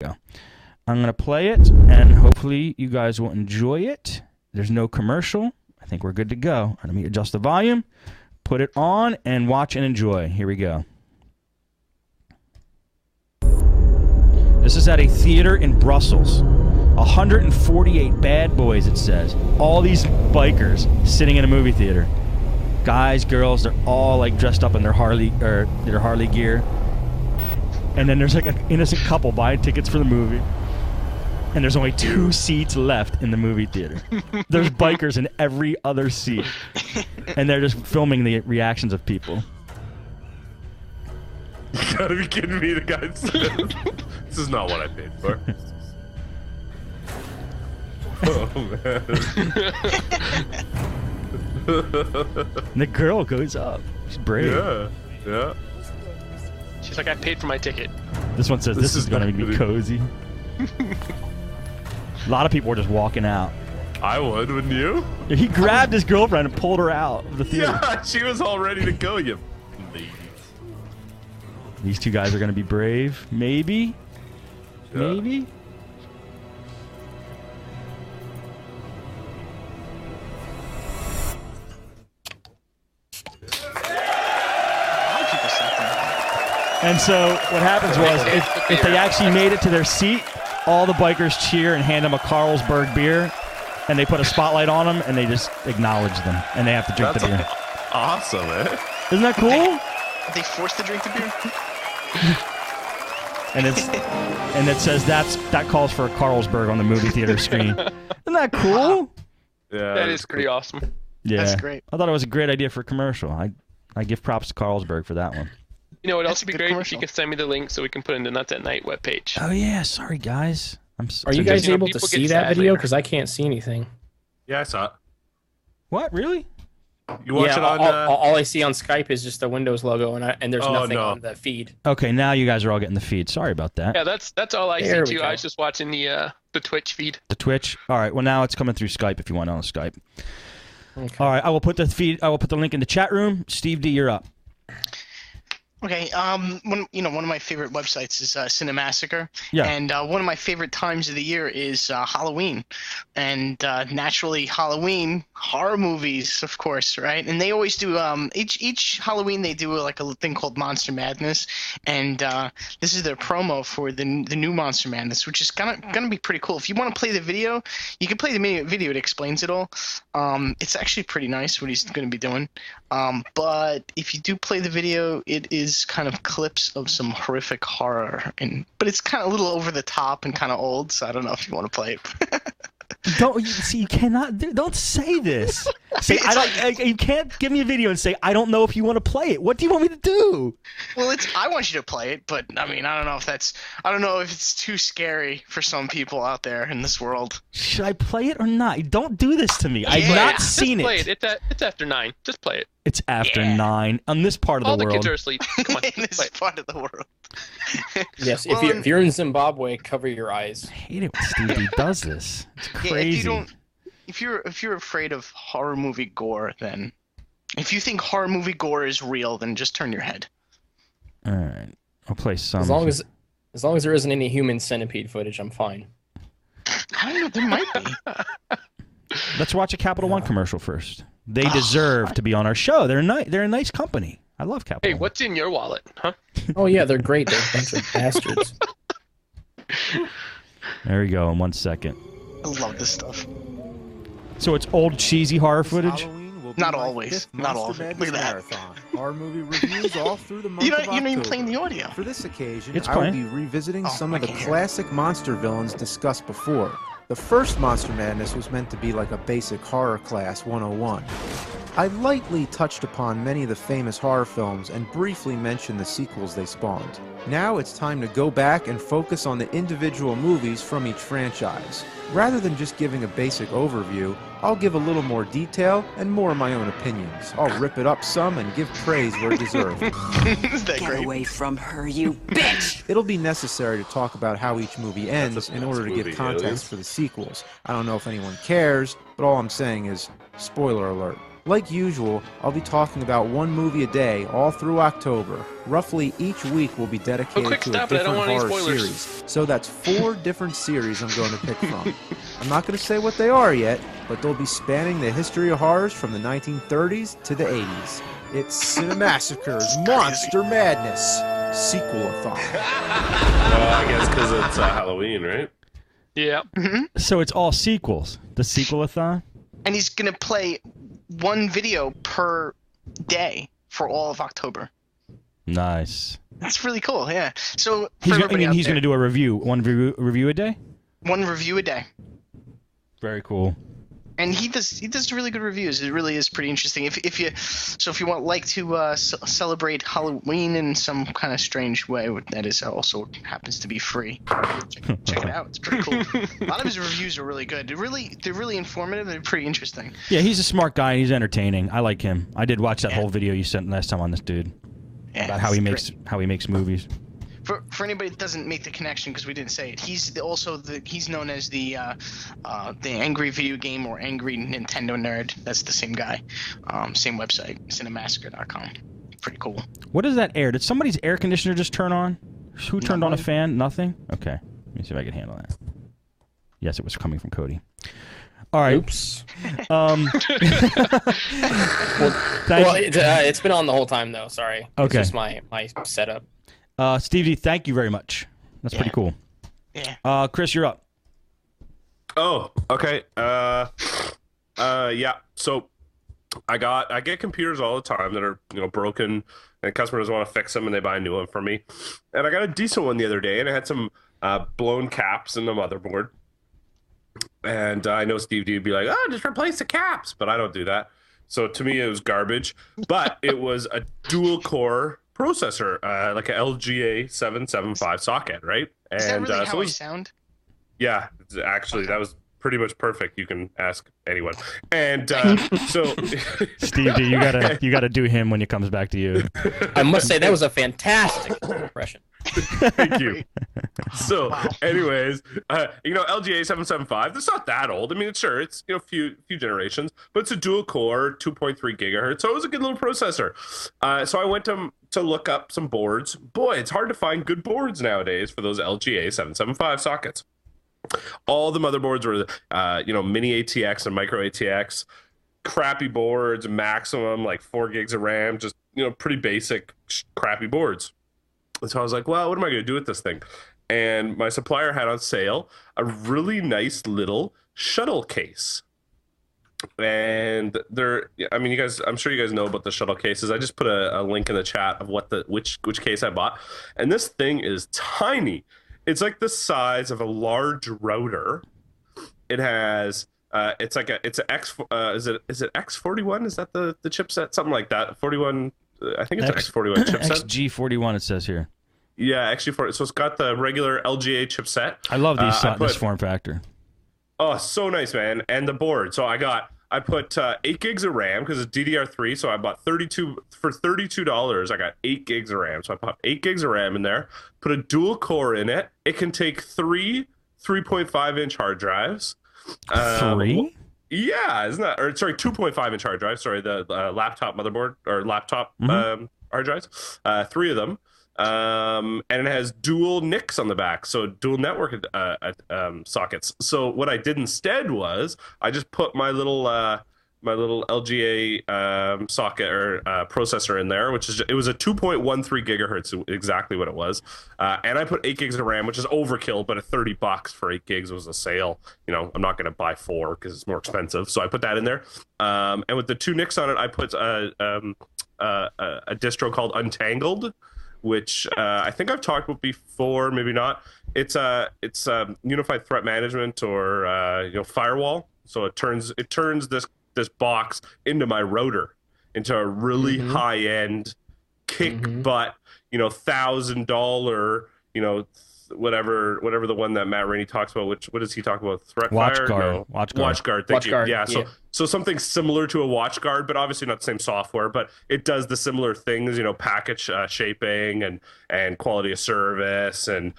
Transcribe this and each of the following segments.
Go. I'm going to play it, and hopefully you guys will enjoy it. There's no commercial. I think we're good to go. Let me adjust the volume, put it on, and watch and enjoy. Here we go. This is at a theater in Brussels. 148 bad boys, it says. All these bikers sitting in a movie theater. Guys, girls, they're all like dressed up in their Harley gear. And then there's like an innocent couple buying tickets for the movie. And there's only 2 seats left in the movie theater. There's bikers in every other seat. And they're just filming the reactions of people. You gotta be kidding me, the guy said, this is not what I paid for. Oh, man. And the girl goes up. She's brave. Yeah, yeah. She's like, I paid for my ticket. This one says, this is going to be cozy. A lot of people were just walking out. I would, wouldn't you? He grabbed his girlfriend and pulled her out of the theater. Yeah, she was all ready to go, you ladies. These 2 guys are going to be brave. Maybe. Yeah. Maybe. And so what happens was, if they actually made it to their seat, all the bikers cheer and hand them a Carlsberg beer, and they put a spotlight on them, and they just acknowledge them, and they have to drink the beer. Awesome, eh? Isn't that cool? Are they forced to drink the beer? And it says that calls for a Carlsberg on the movie theater screen. Isn't that cool? Yeah, That is pretty awesome. Yeah, That's great. I thought it was a great idea for a commercial. I give props to Carlsberg for that one. You know what else That's would be a good great? If commercial. you could send me the link so we can put it in the Nuts at Night webpage. Oh yeah, sorry guys. Are you guys you know, able to people see get that sad video? later. Because I can't see anything. Yeah, I saw it. What, really? You watch Yeah, it on... all I see on Skype is just the Windows logo, and there's nothing no. on the feed. Okay, now you guys are all getting the feed. Sorry about that. Yeah, that's all I There see we too. go. I was just watching the Twitch feed. The Twitch. All right. Well, now it's coming through Skype if you want it on Skype. Okay. All right. I will put the feed. I will put the link in the chat room. Steve D, you're up. Okay, one of my favorite websites is Cinemassacre, Yeah. and one of my favorite times of the year is Halloween, and naturally Halloween horror movies, of course, right? And they always do each Halloween they do like a thing called Monster Madness, and this is their promo for the new Monster Madness, which is gonna be pretty cool. If you want to play the video, you can play the video. It explains it all. It's actually pretty nice what he's going to be doing. But if you do play the video, it is kind of clips of some horrific horror, but it's kind of a little over the top and kind of old, so I don't know if you want to play it. Don't see. You cannot. Don't say this. Say I don't. You can't give me a video and say I don't know if you want to play it. What do you want me to do? Well, I want you to play it, but I mean, I don't know if it's too scary for some people out there in this world. Should I play it or not? Don't do this to me. I've Yeah. not Just seen play it. it. It's after 9. Just play it. It's after Yeah. 9 on this part of All the the world. kids are asleep. Come on, In just this play it. part of the world. Yes, Well, if you're in Zimbabwe, cover your eyes. I hate it when Stevie does this. It's crazy. Yeah, if you're afraid of horror movie gore, then if you think horror movie gore is real, then just turn your head. All right, I'll play some. As long as there isn't any human centipede footage, I'm fine. I don't know. There might be. Let's watch a Capital One commercial first. They deserve to be on our show. They're a nice company. I love Capital Hey, One. what's in your wallet, huh? Oh yeah, they're great. They're a bunch of bastards. There we go. In 1 second. I love this stuff. So it's old cheesy horror footage. Not always. Not all of it. Look at that. Marathon. Horror movie reviews all through the month You're of not even October. playing the audio. For this occasion, It's I will playing. be revisiting Oh, some I of the can't hear. classic monster villains discussed before. The first Monster Madness was meant to be like a basic horror class 101. I lightly touched upon many of the famous horror films and briefly mentioned the sequels they spawned. Now it's time to go back and focus on the individual movies from each franchise. Rather than just giving a basic overview, I'll give a little more detail and more of my own opinions. I'll rip it up some and give praise where deserved. Is that Get great? away from her, you bitch! It'll be necessary to talk about how each movie ends in order to movie, give context aliens. for the sequels. I don't know if anyone cares, but all I'm saying is, spoiler alert. Like usual, I'll be talking about one movie a day all through October. Roughly each week will be dedicated quick to a stop it, I don't different want any horror spoilers. series. So that's 4 different series I'm going to pick from. I'm not going to say what they are yet, but they'll be spanning the history of horrors from the 1930s to the 80s. It's Cinemassacre's Monster Madness sequel-a-thon. I guess because it's Halloween, right? Yeah. So it's all sequels. The sequel-a-thon? And he's gonna play one video per day for all of October. Nice. That's really cool. Yeah. So He's for going everybody out to there, do a review. One review a day? one review a day. Very cool. And he does really good reviews. It really is pretty interesting. If you like to celebrate Halloween in some kind of strange way, that is also happens to be free. Check it out. It's pretty cool. A lot of his reviews are really good. They're really informative. They're pretty interesting. Yeah, he's a smart guy. He's entertaining. I like him. I did watch that Yeah. whole video you sent last time on this dude Yeah, about how he makes movies. For anybody that doesn't make the connection because we didn't say it, he's known as the angry video game or angry Nintendo nerd. That's the same guy, same website, cinemassacre.com. Pretty cool. What is that air? Did somebody's air conditioner just turn on? Who turned on a fan? Nothing? Okay. Let me see if I can handle that. Yes, it was coming from Cody. All right. Oops. It's been on the whole time though. Sorry. Okay. It's just my setup. Steve D, thank you very much. That's pretty cool. Yeah. Chris, you're up. Oh, okay. Yeah. So I get computers all the time that are broken, and customers want to fix them, and they buy a new one from me. And I got a decent one the other day, and it had some blown caps in the motherboard. And I know Steve D would be like, "Oh, just replace the caps," but I don't do that. So to me, it was garbage. But it was a dual core processor, like a LGA 775 socket, right? And Is that really how it I sound? yeah, actually, that was pretty much perfect. You can ask anyone. And so, Steve D, you gotta do him when he comes back to you. I must say that was a fantastic impression. thank you. So, anyways, LGA 775. That's not that old. I mean, it's a few generations, but it's a dual core, 2.3 gigahertz. So it was a good little processor. So I went to look up some boards. Boy, it's hard to find good boards nowadays for those LGA 775 sockets. All the motherboards were, mini ATX and micro ATX, crappy boards, maximum like 4 gigs of RAM, just pretty basic crappy boards. And so I was like, well, what am I going to do with this thing? And my supplier had on sale a really nice little shuttle case. And I'm sure you guys know about the shuttle cases. I just put a link in the chat of which case I bought. And this thing is tiny. It's like the size of a large router. It has is it X41? Is that the chipset? Something like that. 41. I think it's an X41 chipset. XG41 it says here. Yeah, XG40. So it's got the regular LGA chipset. I love this form factor. Oh, so nice, man. And the board. So I put 8 gigs of RAM because it's DDR3. So I bought $32. I got 8 gigs of RAM. So I put 8 gigs of RAM in there, put a dual core in it. It can take 3.5-inch hard drives. 3? Yeah, isn't that? Or sorry, 2.5-inch hard drives. Sorry, the laptop motherboard or laptop hard drives. 3 of them. And it has dual NICs on the back, so dual network sockets. So what I did instead was I just put my little LGA socket or processor in there, it was a 2.13 gigahertz, exactly what it was. And I put 8 gigs of RAM, which is overkill, but at $30 for 8 gigs was a sale. I'm not going to buy 4 because it's more expensive, so I put that in there. And with the 2 NICs on it, I put a distro called Untangled, which I think I've talked about before, maybe not. It's unified threat management or firewall. So it turns this box into my router, into a really high end kick butt, $1,000, whatever the one that Matt Rainey talks about. What does he talk about? WatchGuard. No. WatchGuard. Thank you. WatchGuard, Yeah. yeah. So something similar to a WatchGuard, but obviously not the same software. But it does the similar things, package shaping and quality of service, and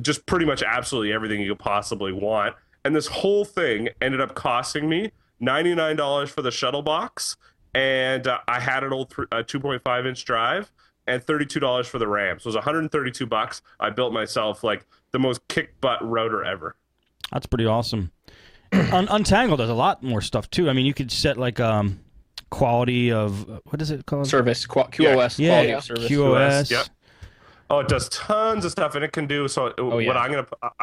just pretty much absolutely everything you could possibly want. And this whole thing ended up costing me $99 for the shuttle box, and I had an old 2.5-inch drive, and $32 for the RAM. So it was $132. I built myself like the most kick butt router ever. That's pretty awesome. Untangled does a lot more stuff too. I mean, you could set like quality of what is it called? Service, QoS, quality of service. QoS. Yep. Oh, it does tons of stuff, and it can do so. What I'm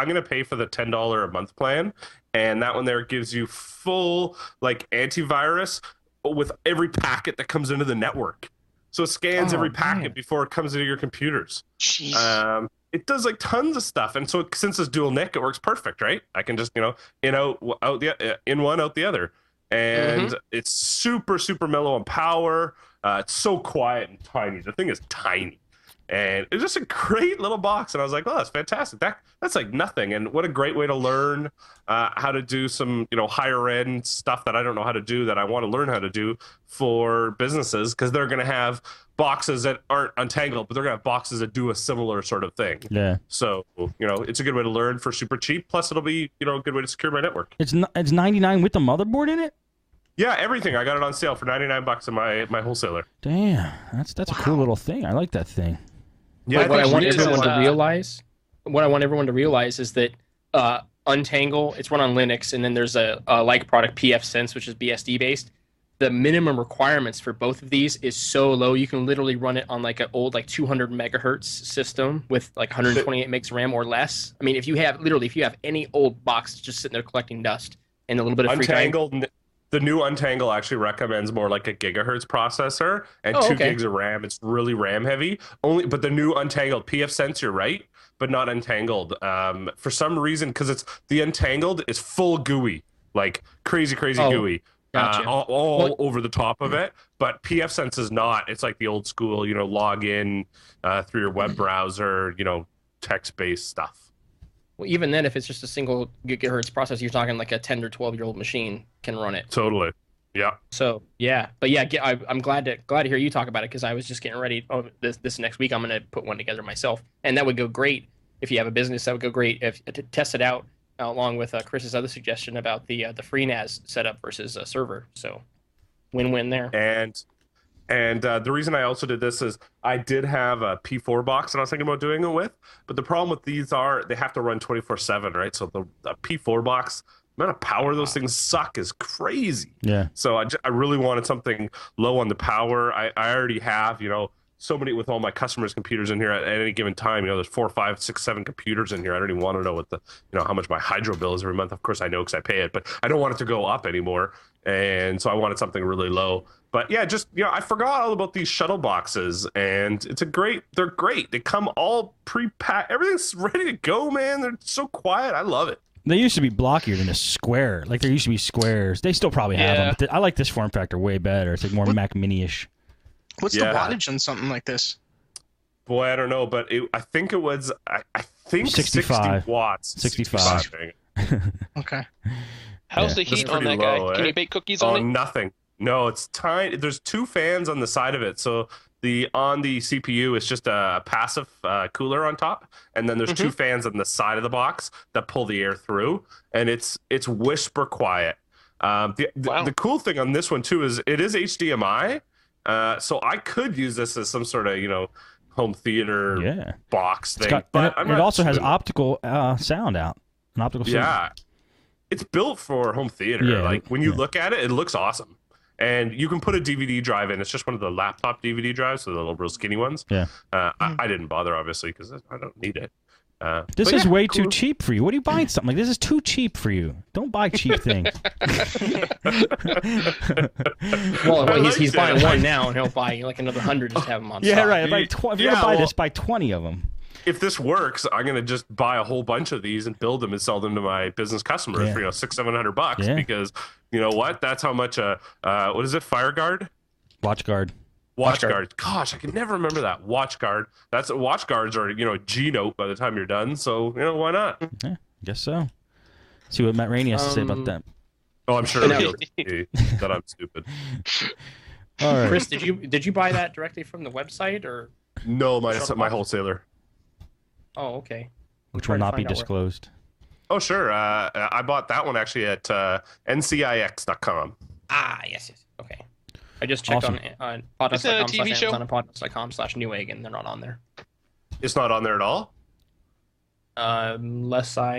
gonna pay for the $10 a month plan, and that one there gives you full like antivirus with every packet that comes into the network. So it scans every packet before it comes into your computers. Jeez. It does like tons of stuff, and so since it's dual NIC, it works perfect, right? I can just in one out the other, and it's super mellow on power. It's so quiet and tiny. The thing is tiny, and it's just a great little box. And I was like, oh, that's fantastic. That's like nothing. And what a great way to learn how to do some higher end stuff that I don't know how to do that I want to learn how to do for businesses, because they're going to have boxes that aren't untangled, but they're gonna have boxes that do a similar sort of thing. Yeah. So it's a good way to learn for super cheap. Plus, it'll be a good way to secure my network. It's $99 with the motherboard in it. Yeah, everything. I got it on sale for $99 in my wholesaler. Damn, that's a cool little thing. I like that thing. Yeah. What I want everyone to realize is that Untangle, it's run on Linux, and then there's a like product, pfSense, which is BSD based. The minimum requirements for both of these is so low. You can literally run it on like an old 200 megahertz system with like 128 megs RAM or less. I mean, if you have any old box just sitting there collecting dust and a little bit of free time. The new Untangle actually recommends more like a gigahertz processor and 2 gigs of RAM. It's really RAM heavy. But the new Untangled pfSense, you're right, but not Untangled. For some reason, because the Untangled is full GUI, like crazy GUI. Gotcha. All over the top of it, but pfSense is not. It's like the old school, log in through your web browser, text-based stuff. Well, even then, if it's just a single gigahertz processor, you're talking like a 10 or 12-year-old machine can run it. Totally. Yeah. So yeah, but yeah, I'm glad to hear you talk about it, because I was just getting ready. Oh, this next week I'm gonna put one together myself, and that would go great if you have a business. That would go great if to test it out. Along with Chris's other suggestion about the FreeNAS setup versus a server, so win-win there. And the reason I also did this is I did have a P4 box that I was thinking about doing it with, but the problem with these are they have to run 24/7, right? So the P4 box, the amount of power those things suck is crazy. Yeah. So I really wanted something low on the power. I already have so many with all my customers' computers in here at any given time. There's 4, 5, 6, 7 computers in here. I don't even want to know what how much my hydro bill is every month. Of course I know because I pay it, but I don't want it to go up anymore. And so I wanted something really low. But yeah, just I forgot all about these shuttle boxes, and they're great. They come all pre-packed. Everything's ready to go, man. They're so quiet. I love it. They used to be blockier than a square. Like there used to be squares. They still probably have them. But I like this form factor way better. It's like more Mac Mini-ish. What's the wattage on something like this? Boy, I don't know, but I think it was I think 65. 60 watts. 65. Okay. How's the heat on that guy? Can you bake cookies on it? Nothing. No, it's tiny. There's 2 fans on the side of it. So on the CPU is just a passive cooler on top, and then there's 2 fans on the side of the box that pull the air through, and it's whisper quiet. The cool thing on this one too is it is HDMI. So I could use this as some sort of, home theater box thing. But it also has optical sound out. An optical sound. Yeah. It's built for home theater. Yeah, like when you look at it, it looks awesome. And you can put a DVD drive in. It's just one of the laptop DVD drives, so the little real skinny ones. Yeah. I didn't bother, obviously, because I don't need it. This is way too cheap for you. What are you buying something like this? Is too cheap for you. Don't buy cheap things. well, he's buying one now, and he'll buy like another 100 just to have them on stock. Yeah, right. If you're gonna buy this, buy 20 of them. If this works, I'm gonna just buy a whole bunch of these and build them and sell them to my business customers for $600-700 because you know what? That's how much what is it? FireGuard? WatchGuard. Gosh, I can never remember that. WatchGuard. WatchGuards are a G note by the time you're done. So why not? Yeah, I guess so. See what Matt Rainey has to say about that. Oh, I'm sure he'll say that I'm stupid. All right. Chris, did you buy that directly from the website or? No, my wholesaler. Oh, okay. Which will not be disclosed. Oh, sure. I bought that one actually at ncix.com. Ah, yes. Okay. I just checked Awesome. on Is that a TV show? Podnutz.com/Amazon and Podnutz.com/Newegg, and they're not on there. It's not on there at all? Unless I